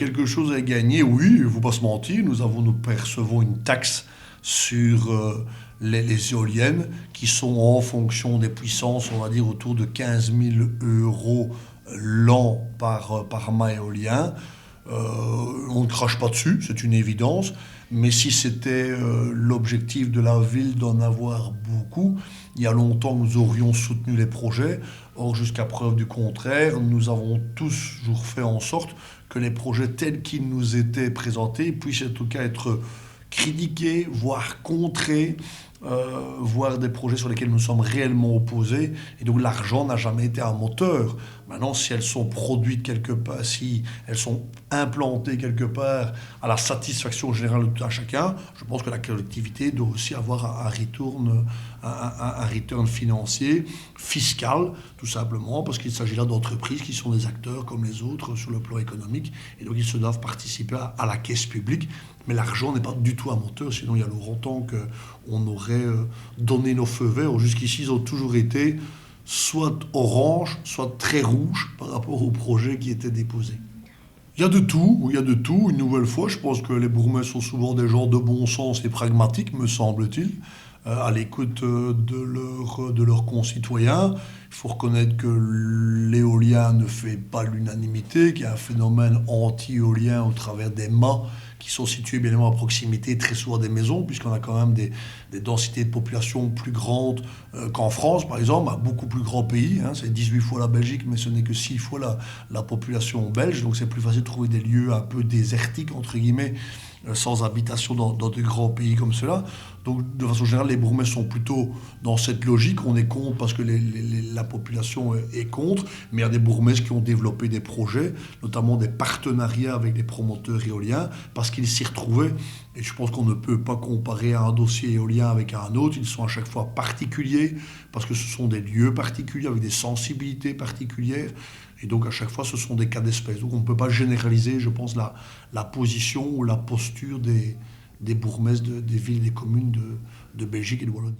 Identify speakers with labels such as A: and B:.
A: quelque chose à gagner, oui, il ne faut pas se mentir. Nous percevons une taxe sur les éoliennes qui sont en fonction des puissances, on va dire autour de 15 000 euros l'an par mât éolien. On ne crache pas dessus, c'est une évidence, mais si c'était l'objectif de la ville d'en avoir beaucoup, il y a longtemps nous aurions soutenu les projets. Or, jusqu'à preuve du contraire, nous avons toujours fait en sorte que les projets tels qu'ils nous étaient présentés puissent en tout cas être critiqués, voire contrés, voire des projets sur lesquels nous sommes réellement opposés. Et donc l'argent n'a jamais été un moteur. Maintenant, si elles sont produites quelque part, si elles sont implantées quelque part à la satisfaction générale de tout un chacun, je pense que la collectivité doit aussi avoir un return financier, fiscal, tout simplement, parce qu'il s'agit là d'entreprises qui sont des acteurs comme les autres sur le plan économique, et donc ils se doivent participer à la caisse publique. Mais l'argent n'est pas du tout un moteur, sinon il y a longtemps qu'on aurait donné nos feux verts. Jusqu'ici, ils ont toujours été soit orange, soit très rouge par rapport aux projets qui étaient déposés. Il y a de tout, il y a de tout. Une nouvelle fois, je pense que les bourgmestres sont souvent des gens de bon sens et pragmatiques, me semble-t-il, à l'écoute de leurs concitoyens. Il faut reconnaître que l'éolien ne fait pas l'unanimité, qu'il y a un phénomène anti-éolien au travers des mâts qui sont situés bien évidemment à proximité très souvent des maisons, puisqu'on a quand même des densités de population plus grandes qu'en France, par exemple, un beaucoup plus grand pays. C'est 18 fois la Belgique, mais ce n'est que 6 fois la population belge. Donc c'est plus facile de trouver des lieux un peu désertiques, entre guillemets, sans habitation dans des grands pays comme cela. Donc, de façon générale, les bourgmestres sont plutôt dans cette logique. On est contre parce que la population est contre, mais il y a des bourgmestres qui ont développé des projets, notamment des partenariats avec des promoteurs éoliens, parce qu'ils s'y retrouvaient. Et je pense qu'on ne peut pas comparer un dossier éolien avec un autre. Ils sont à chaque fois particuliers, parce que ce sont des lieux particuliers, avec des sensibilités particulières. Et donc, à chaque fois, ce sont des cas d'espèce. Donc, on ne peut pas généraliser, je pense, la position ou la posture des bourgmestres des villes, des communes de Belgique et de Wallonie.